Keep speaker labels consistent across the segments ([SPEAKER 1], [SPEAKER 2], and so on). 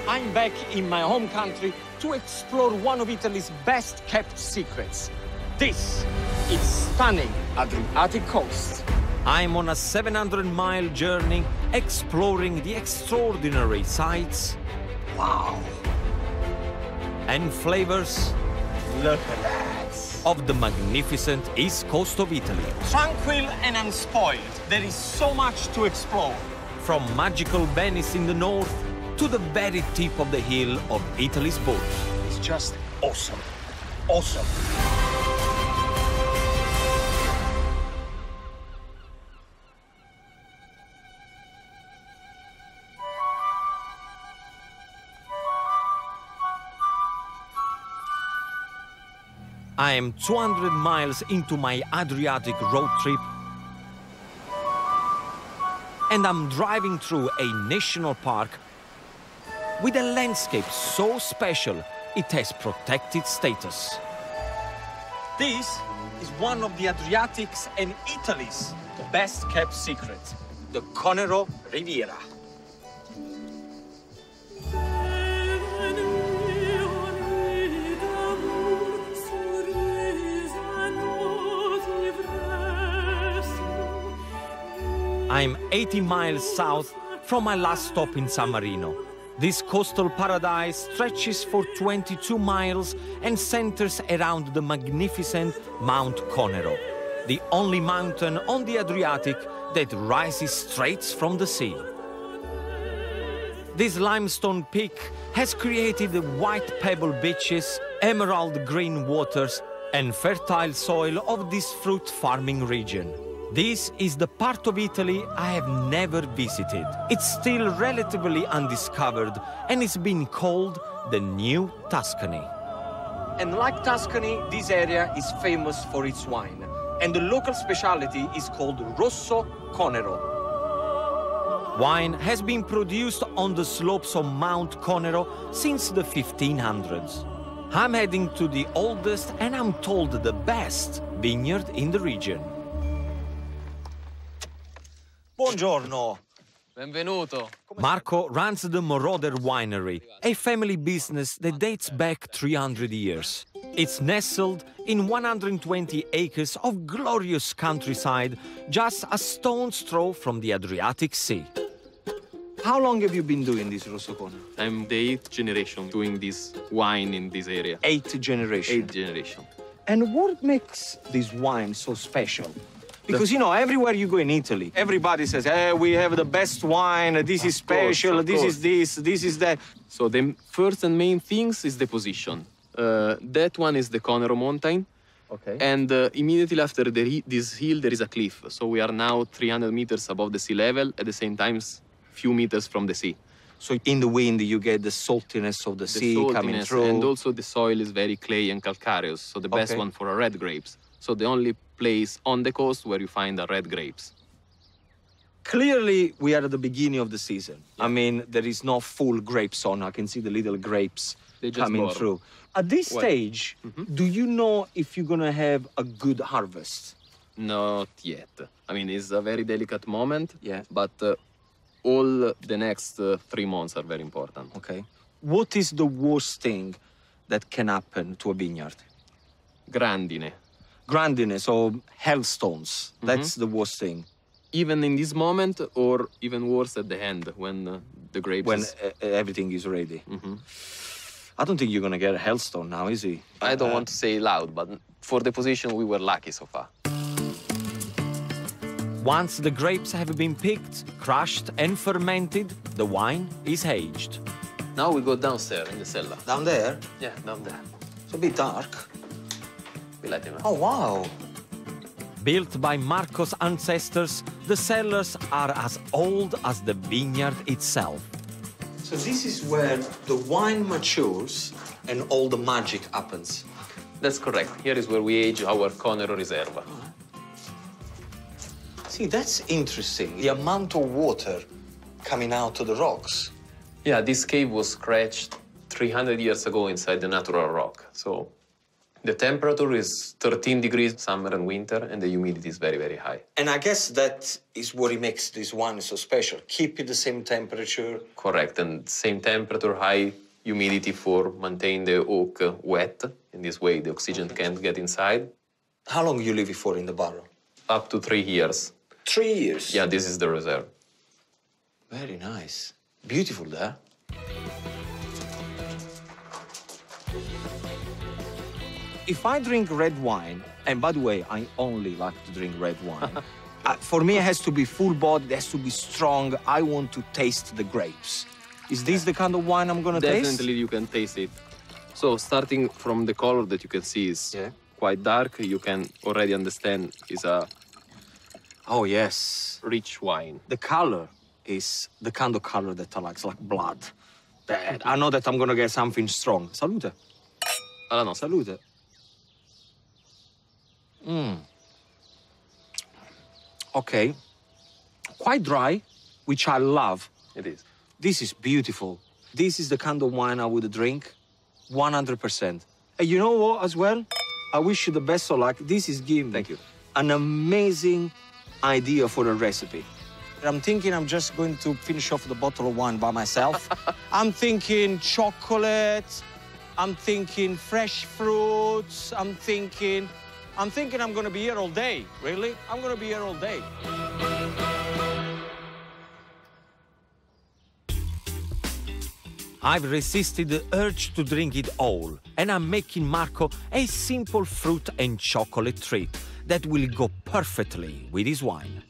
[SPEAKER 1] I'm back in my home country to explore one of Italy's best-kept secrets. This is stunning Adriatic coast. I'm on a 700-mile journey exploring the extraordinary sights. Wow. And flavors. Look at that. Of the magnificent east coast of Italy. Tranquil and unspoiled, there is so much to explore. From magical Venice in the north to the very tip of the hill of Italy's birth. It's just awesome. Awesome. I am 200 miles into my Adriatic road trip, and I'm driving through a national park with a landscape so special it has protected status. This is one of the Adriatic's and Italy's best-kept secrets, the Conero Riviera. I'm 80 miles south from my last stop in San Marino. This coastal paradise stretches for 22 miles and centers around the magnificent Mount Conero, the only mountain on the Adriatic that rises straight from the sea. This limestone peak has created the white pebble beaches, emerald green waters, and fertile soil of this fruit farming region. This is the part of Italy I have never visited. It's still relatively undiscovered and it's been called the New Tuscany. And like Tuscany, this area is famous for its wine. And the local specialty is called Rosso Conero. Wine has been produced on the slopes of Mount Conero since the 1500s. I'm heading to the oldest and I'm told the best vineyard in the region. Buongiorno.
[SPEAKER 2] Benvenuto.
[SPEAKER 1] Marco runs the Moroder Winery, a family business that dates back 300 years. It's nestled in 120 acres of glorious countryside, just a stone's throw from the Adriatic Sea. How long have you been doing this, Rosso Conero?
[SPEAKER 2] I'm the 8th generation doing this wine in this area.
[SPEAKER 1] 8th generation.
[SPEAKER 2] 8th generation.
[SPEAKER 1] And what makes this wine so special? Because, you know, everywhere you go in Italy, everybody says, hey, we have the best wine, this is special, this is this is that.
[SPEAKER 2] So the first and main things is the position. That one is the Conero mountain.
[SPEAKER 1] Okay.
[SPEAKER 2] And immediately after this hill, there is a cliff. So we are now 300 meters above the sea level, at the same time, few meters from the sea.
[SPEAKER 1] So in the wind, you get the saltiness of the sea coming through.
[SPEAKER 2] And also the soil is very clay and calcareous, so the best one for red grapes. So the only place on the coast where you find the red grapes.
[SPEAKER 1] Clearly, we are at the beginning of the season. Yeah. I mean, there is no full grapes on. I can see the little grapes coming through. At this stage, do you know if you're going to have a good harvest?
[SPEAKER 2] Not yet. I mean, it's a very delicate moment,
[SPEAKER 1] yeah.
[SPEAKER 2] But all the next 3 months are very important.
[SPEAKER 1] Okay. What is the worst thing that can happen to a vineyard?
[SPEAKER 2] Grandine.
[SPEAKER 1] Grandine, so hailstones. That's the worst thing.
[SPEAKER 2] Even in this moment, or even worse at the end, when the grapes...
[SPEAKER 1] When everything is ready. I don't think you're going to get a hailstone now, is he?
[SPEAKER 2] I don't want to say loud, but for the position, we were lucky so far.
[SPEAKER 1] Once the grapes have been picked, crushed, and fermented, the wine is aged.
[SPEAKER 2] Now we go downstairs in the cellar.
[SPEAKER 1] Down there?
[SPEAKER 2] Yeah, down there.
[SPEAKER 1] It's a bit dark.
[SPEAKER 2] We let him.
[SPEAKER 1] Oh, wow. Built by Marco's ancestors, the cellars are as old as the vineyard itself. So this is where the wine matures and all the magic happens.
[SPEAKER 2] That's correct. Here is where we age our Conero Reserva.
[SPEAKER 1] See, that's interesting. The amount of water coming out of the rocks.
[SPEAKER 2] Yeah, this cave was scratched 300 years ago inside the natural rock. So The temperature is 13 degrees summer and winter, and the humidity is very, very high.
[SPEAKER 1] And I guess that is what makes this wine so special. Keep it the same temperature.
[SPEAKER 2] Correct, and same temperature, high humidity for maintain the oak wet. In this way, the oxygen can't get inside.
[SPEAKER 1] How long you leave it for in the barrel?
[SPEAKER 2] Up to 3 years.
[SPEAKER 1] 3 years?
[SPEAKER 2] Yeah, this is the reserve.
[SPEAKER 1] Very nice. Beautiful there. If I drink red wine, and by the way, I only like to drink red wine, for me it has to be full-bodied, it has to be strong. I want to taste the grapes. Is this the kind of wine I'm gonna taste?
[SPEAKER 2] Definitely you can taste it. So starting from the color that you can see is quite dark, you can already understand is a
[SPEAKER 1] oh yes,
[SPEAKER 2] rich wine.
[SPEAKER 1] The color is the kind of color that I like. It's like blood. Bad. I know that I'm gonna get something strong. Salute.
[SPEAKER 2] Alla no.
[SPEAKER 1] Salute. Okay. Quite dry, which I love.
[SPEAKER 2] It is.
[SPEAKER 1] This is beautiful. This is the kind of wine I would drink 100%. And you know what, as well? I wish you the best of luck. This is giving
[SPEAKER 2] Thank you.
[SPEAKER 1] An amazing idea for a recipe. I'm thinking I'm just going to finish off the bottle of wine by myself. I'm thinking chocolate. I'm thinking fresh fruits. I'm thinking I'm gonna be here all day. Really? I'm gonna be here all day. I've resisted the urge to drink it all, and I'm making Marco a simple fruit and chocolate treat that will go perfectly with his wine.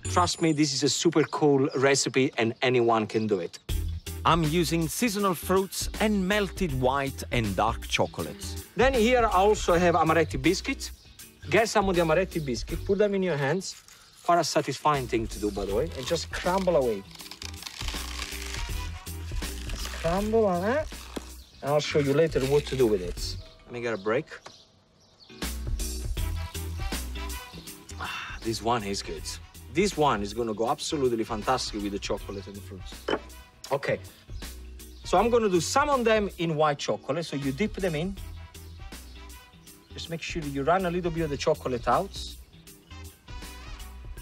[SPEAKER 1] Trust me, this is a super cool recipe and anyone can do it. I'm using seasonal fruits and melted white and dark chocolates. Then here I also have amaretti biscuits. Get some of the amaretti biscuit, put them in your hands. Quite a satisfying thing to do, by the way, and just crumble away. Crumble on that, and I'll show you later what to do with it. Let me get a break. This one is good. This one is gonna go absolutely fantastic with the chocolate and the fruits. Okay, so I'm gonna do some of them in white chocolate, so you dip them in. Just make sure you run a little bit of the chocolate out,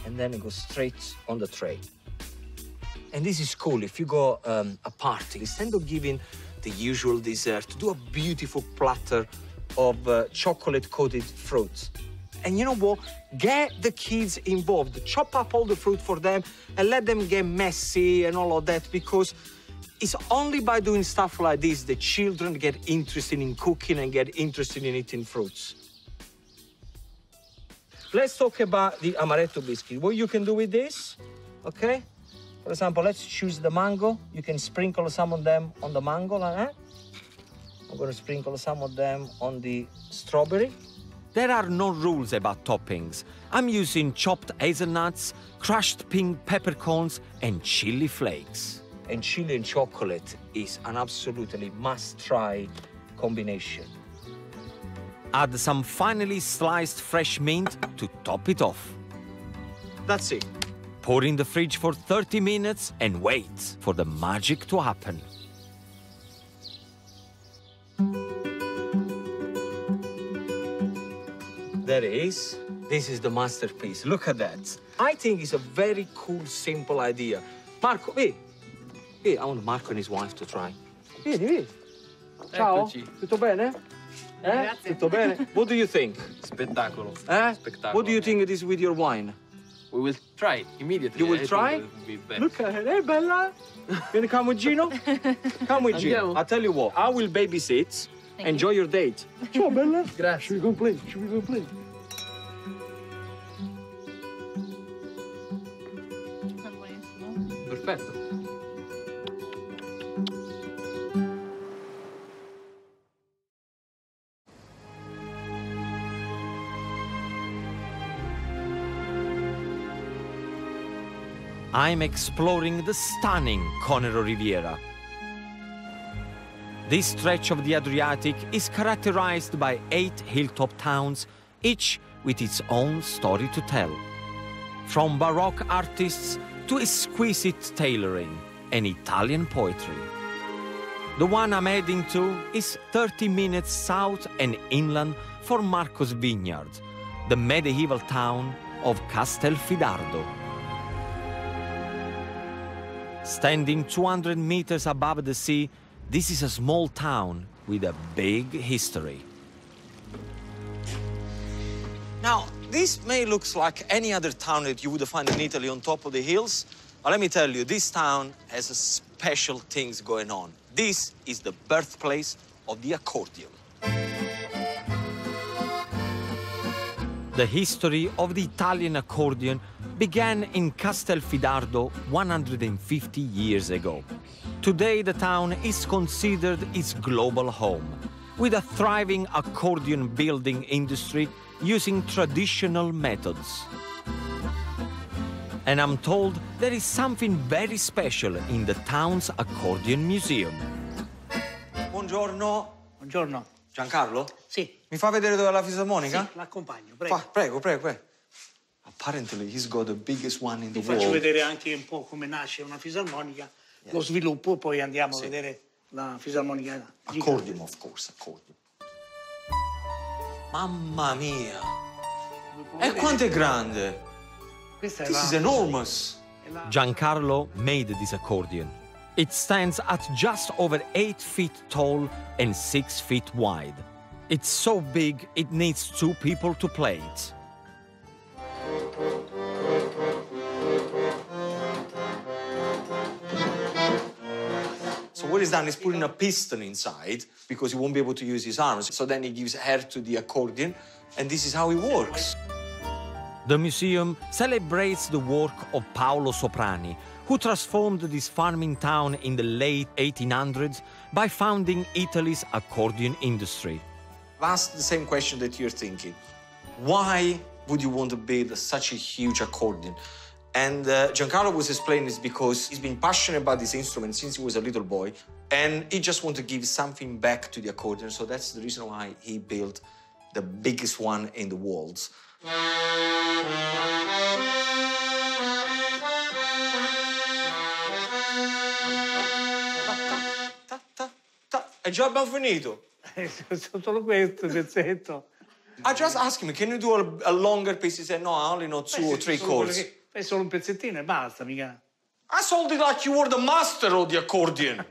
[SPEAKER 1] and then it goes straight on the tray. And this is cool, if you go a party, instead of giving the usual dessert, do a beautiful platter of chocolate-coated fruit. And you know what? Get the kids involved. Chop up all the fruit for them and let them get messy and all of that, because it's only by doing stuff like this that children get interested in cooking and get interested in eating fruits. Let's talk about the amaretto biscuit. What you can do with this, okay? For example, let's choose the mango. You can sprinkle some of them on the mango like that. I'm gonna sprinkle some of them on the strawberry. There are no rules about toppings. I'm using chopped hazelnuts, crushed pink peppercorns, and chili flakes. And chili and chocolate is an absolutely must-try combination. Add some finely sliced fresh mint to top it off. That's it. Pour in the fridge for 30 minutes and wait for the magic to happen. There it is. This is the masterpiece. Look at that. I think it's a very cool, simple idea. Marco, hey, I want Marco and his wife to try. Vieni. Ciao.
[SPEAKER 2] Eccoci.
[SPEAKER 1] Tutto bene?
[SPEAKER 3] Grazie.
[SPEAKER 1] Tutto bene? What do you think?
[SPEAKER 2] Spettacolo.
[SPEAKER 1] Spettacolo. What do you think it is with your wine?
[SPEAKER 2] We will try immediately.
[SPEAKER 1] You will
[SPEAKER 2] I think
[SPEAKER 1] try?
[SPEAKER 2] it will be best.
[SPEAKER 1] Look at her. Hey, Bella. You wanna come with Gino? Come with Gino.
[SPEAKER 2] Andiamo.
[SPEAKER 1] I'll tell you what. I will babysit.
[SPEAKER 3] Thank
[SPEAKER 1] Enjoy your date. Ciao, Bella.
[SPEAKER 2] Grazie.
[SPEAKER 1] Should we go play? Should we go play?
[SPEAKER 2] Perfetto.
[SPEAKER 1] I'm exploring the stunning Conero Riviera. This stretch of the Adriatic is characterized by 8 hilltop towns, each with its own story to tell. From Baroque artists to exquisite tailoring and Italian poetry. The one I'm heading to is 30 minutes south and inland for Marco's Vineyard, the medieval town of Castelfidardo. Standing 200 meters above the sea, this is a small town with a big history. Now, this may look like any other town that you would find in Italy on top of the hills, but let me tell you, this town has special things going on. This is the birthplace of the accordion. The history of the Italian accordion began in Castelfidardo 150 years ago. Today, the town is considered its global home, with a thriving accordion building industry using traditional methods. And I'm told there is something very special in the town's accordion museum. Buongiorno.
[SPEAKER 3] Buongiorno.
[SPEAKER 1] Giancarlo?
[SPEAKER 3] Sì.
[SPEAKER 1] Mi fa vedere dove è la fisarmonica?
[SPEAKER 3] Sì, l'accompagno, prego.
[SPEAKER 1] Prego, prego. Apparently he's got the biggest one in the
[SPEAKER 3] Vi
[SPEAKER 1] world.
[SPEAKER 3] faccio vedere anche un po' come nasce una fisarmonica, lo sviluppo, poi andiamo
[SPEAKER 1] Sì.
[SPEAKER 3] a vedere la fisarmonica gigante.
[SPEAKER 1] Accordion, of course, accordion. Mamma mia! E quanto è grande!
[SPEAKER 3] Questa è
[SPEAKER 1] This is enormous! Giancarlo made this accordion. It stands at just over 8 feet tall and 6 feet wide. It's so big, it needs 2 people to play it. So what he's done is putting a piston inside because he won't be able to use his arms. So then he gives air to the accordion, and this is how it works. The museum celebrates the work of Paolo Soprani, who transformed this farming town in the late 1800s by founding Italy's accordion industry. I'll ask the same question that you're thinking. Why would you want to build such a huge accordion? And Giancarlo was explaining this because he's been passionate about this instrument since he was a little boy, and he just wanted to give something back to the accordion, so that's the reason why he built the biggest one in the world. E già abbiamo finito.
[SPEAKER 3] Solo questo pezzetto.
[SPEAKER 1] I just asked him, can you do a longer piece? He said, no, I only know 2 or 3 chords.
[SPEAKER 3] Fai solo un pezzettino e basta, mica.
[SPEAKER 1] I sold it like you were the master of the accordion.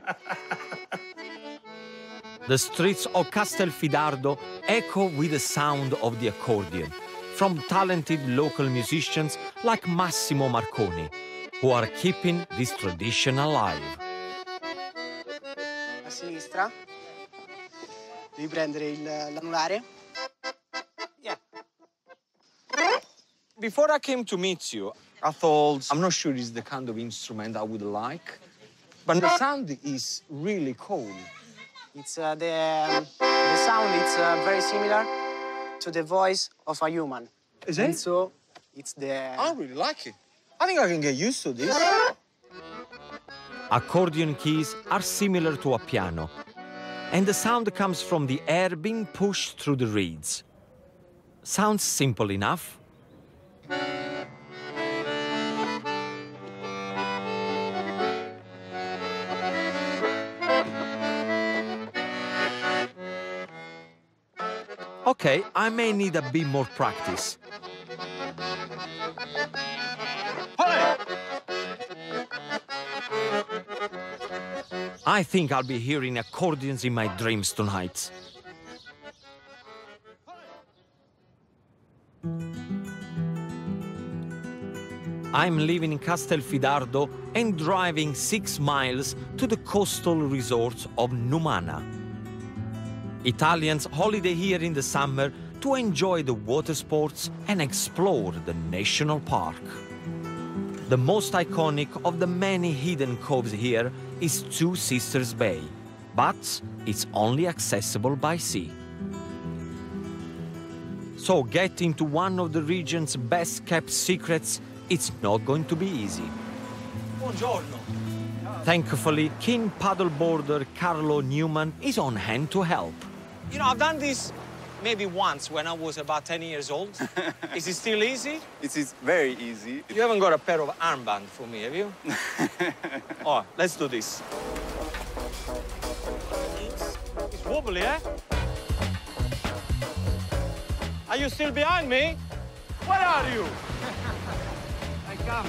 [SPEAKER 1] The streets of Castelfidardo echo with the sound of the accordion, from talented local musicians like Massimo Marconi, who are keeping this tradition alive.
[SPEAKER 4] A sinistra. Devi prendere l'anulare. Yeah.
[SPEAKER 1] Before I came to meet you, I thought, I'm not sure it's the kind of instrument I would like, but the sound is really cool.
[SPEAKER 4] It's the sound. It's very similar to the voice of a human.
[SPEAKER 1] Is it?
[SPEAKER 4] And so it's the.
[SPEAKER 1] I really like it. I think I can get used to this. Accordion keys are similar to a piano, and the sound comes from the air being pushed through the reeds. Sounds simple enough. Okay, I may need a bit more practice. I think I'll be hearing accordions in my dreams tonight. I'm leaving Castelfidardo and driving 6 miles to the coastal resort of Numana. Italians holiday here in the summer to enjoy the water sports and explore the national park. The most iconic of the many hidden coves here is Two Sisters Bay, but it's only accessible by sea. So getting to one of the region's best-kept secrets, it's not going to be easy. Buongiorno. Thankfully, keen paddleboarder Carlo Newman is on hand to help. You know, I've done this maybe once when I was about 10 years old. Is it still easy?
[SPEAKER 5] It is very easy.
[SPEAKER 1] You haven't got a pair of armbands for me, have you? Oh, let's do this. Wobbly, eh? Are you still behind me? Where are you?
[SPEAKER 3] I come.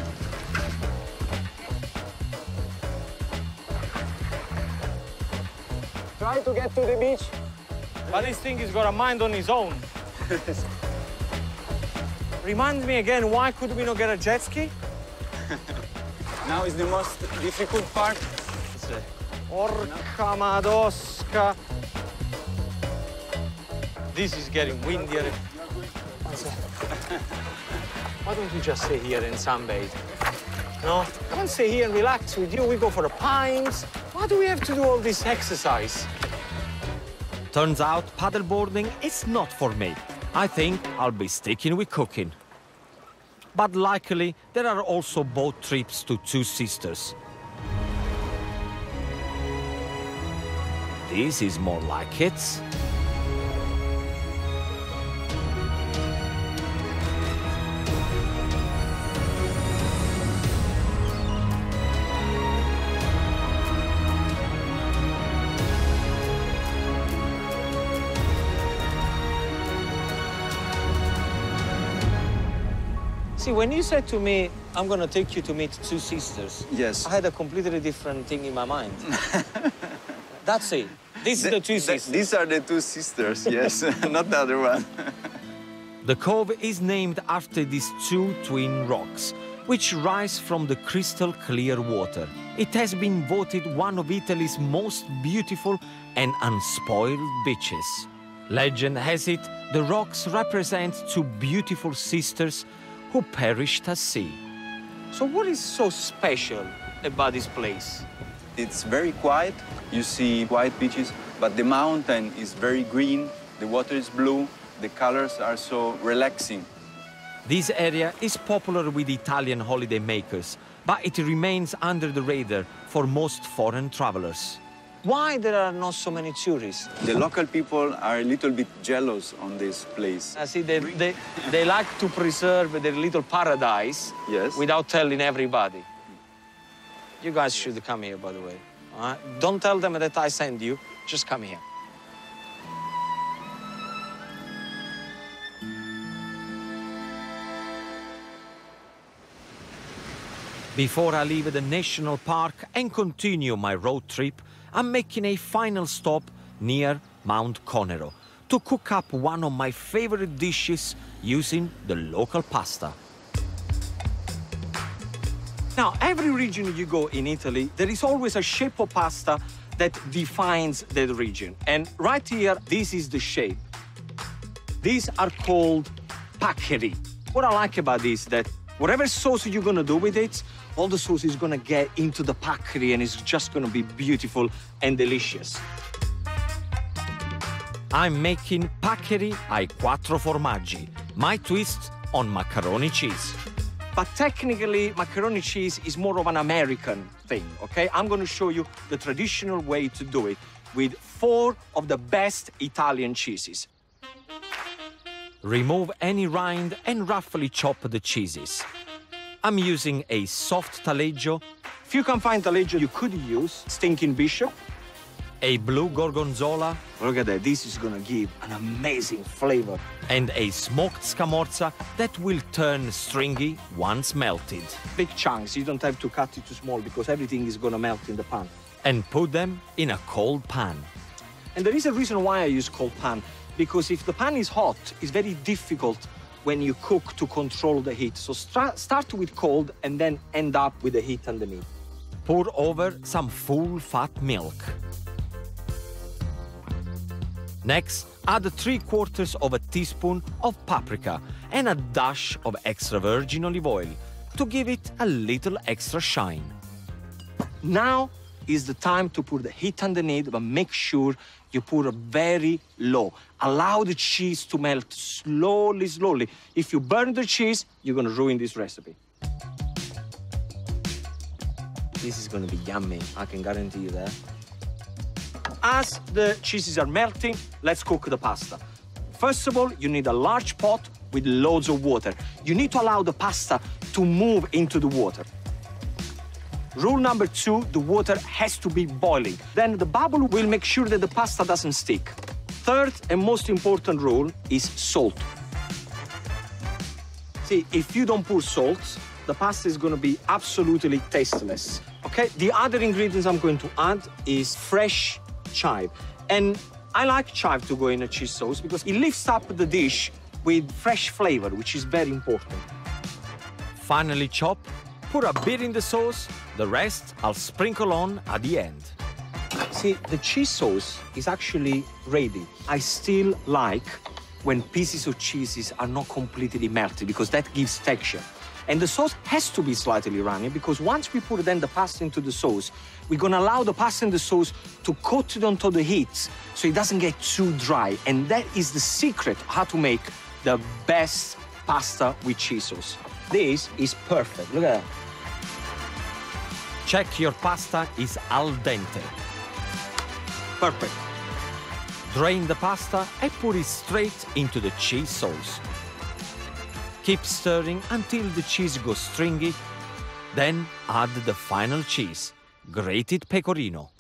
[SPEAKER 4] Try to get to the beach.
[SPEAKER 1] But this thing has got a mind on his own. Remind me again, why could we not get a jet ski?
[SPEAKER 5] Now is the most difficult part.
[SPEAKER 1] Orca madosca. This is getting windier. Why don't you just stay here and sunbathe? No? I can't stay here and relax with you. We go for the pines. Why do we have to do all this exercise? Turns out paddleboarding is not for me. I think I'll be sticking with cooking. But luckily, there are also boat trips to Two Sisters. This is more like it. See, when you said to me, I'm going to take you to meet Two Sisters,
[SPEAKER 5] Yes.
[SPEAKER 1] I had a completely different thing in my mind. That's it. This is the Two Sisters.
[SPEAKER 5] These are the Two Sisters, yes, not the other one.
[SPEAKER 1] The cove is named after these two twin rocks, which rise from the crystal clear water. It has been voted one of Italy's most beautiful and unspoiled beaches. Legend has it, the rocks represent two beautiful sisters who perished at sea. So what is so special about this place?
[SPEAKER 5] It's very quiet. You see white beaches, but the mountain is very green. The water is blue. The colors are so relaxing.
[SPEAKER 1] This area is popular with Italian holiday makers, but it remains under the radar for most foreign travelers. Why there are not so many tourists?
[SPEAKER 5] The local people are a little bit jealous on this place.
[SPEAKER 1] I see they like to preserve their little paradise,
[SPEAKER 5] Yes.
[SPEAKER 1] without telling everybody. You guys should come here, by the way. All right? Don't tell them that I send you. Just come here. Before I leave the national park and continue my road trip, I'm making a final stop near Mount Conero to cook up one of my favorite dishes using the local pasta. Now, every region you go in Italy, there is always a shape of pasta that defines that region. And right here, this is the shape. These are called paccheri. What I like about this is that whatever sauce you're gonna do with it, all the sauce is gonna get into the paccheri and it's just gonna be beautiful and delicious. I'm making paccheri ai quattro formaggi, my twist on macaroni cheese. But technically, macaroni cheese is more of an American thing, okay? I'm gonna show you the traditional way to do it with 4 of the best Italian cheeses. Remove any rind and roughly chop the cheeses. I'm using a soft taleggio. If you can find taleggio, you could use stinking bishop. A blue gorgonzola. Look at that, this is gonna give an amazing flavor. And a smoked scamorza that will turn stringy once melted. Big chunks, you don't have to cut it too small because everything is gonna melt in the pan. And put them in a cold pan. And there is a reason why I use cold pan, because if the pan is hot, it's very difficult when you cook to control the heat. So start with cold and then end up with the heat underneath. Pour over some full fat milk. Next, add 3/4 of a teaspoon of paprika and a dash of extra virgin olive oil to give it a little extra shine. Now is the time to put the heat underneath, but make sure you put it very low. Allow the cheese to melt slowly, slowly. If you burn the cheese, you're gonna ruin this recipe. This is gonna be yummy, I can guarantee you that. As the cheeses are melting, let's cook the pasta. First of all, you need a large pot with loads of water. You need to allow the pasta to move into the water. Rule number 2, the water has to be boiling. Then the bubble will make sure that the pasta doesn't stick. Third and most important rule is salt. See, if you don't put salt, the pasta is going to be absolutely tasteless. Okay, the other ingredients I'm going to add is fresh chive. And I like chive to go in a cheese sauce because it lifts up the dish with fresh flavor, which is very important.
[SPEAKER 6] Finally chop, put a bit in the sauce, the rest I'll sprinkle on at the end.
[SPEAKER 1] See, the cheese sauce is actually ready. I still like when pieces of cheeses are not completely melted because that gives texture. And the sauce has to be slightly runny because once we put then the pasta into the sauce, we're going to allow the pasta in the sauce to coat it onto the heat so it doesn't get too dry. And that is the secret how to make the best pasta with cheese sauce. This is perfect. Look at that.
[SPEAKER 6] Check your pasta is al dente.
[SPEAKER 1] Perfect.
[SPEAKER 6] Drain the pasta and put it straight into the cheese sauce. Keep stirring until the cheese goes stringy. Then add the final cheese, grated pecorino.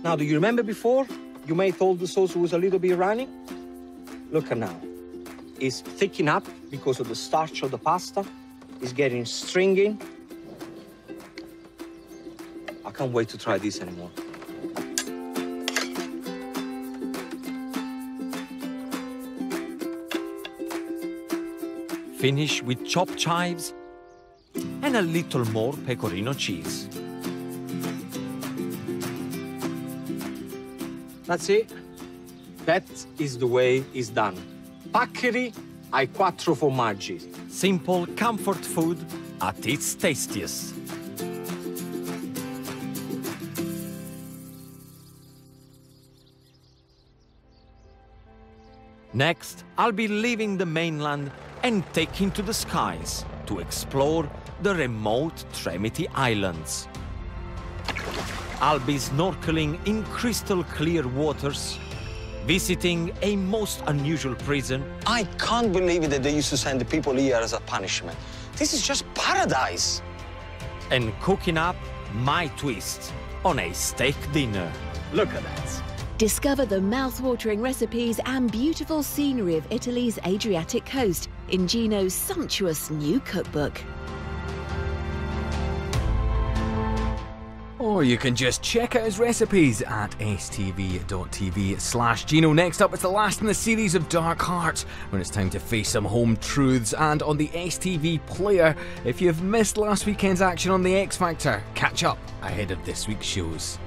[SPEAKER 1] Now, do you remember before you may thought the sauce was a little bit runny? Look at now. It's thickening up because of the starch of the pasta. It's getting stringy. I can't wait to try this anymore.
[SPEAKER 6] Finish with chopped chives and a little more pecorino cheese.
[SPEAKER 1] That's it. That is the way it's done. Paccheri ai 4 formaggi.
[SPEAKER 6] Simple comfort food at its tastiest. Next, I'll be leaving the mainland and taking to the skies to explore the remote Tremiti Islands. I'll be snorkeling in crystal clear waters, visiting a most unusual prison.
[SPEAKER 7] I can't believe it that they used to send the people here as a punishment. This is just paradise.
[SPEAKER 6] And cooking up my twist on a steak dinner.
[SPEAKER 1] Look at that.
[SPEAKER 8] Discover the mouth-watering recipes and beautiful scenery of Italy's Adriatic coast in Ginos' sumptuous new cookbook.
[SPEAKER 9] Or you can just check out his recipes at stv.tv/Gino. Next up, it's the last in the series of Dark Hearts, when it's time to face some home truths. And on the STV player, if you've missed last weekend's action on the X Factor, catch up ahead of this week's shows.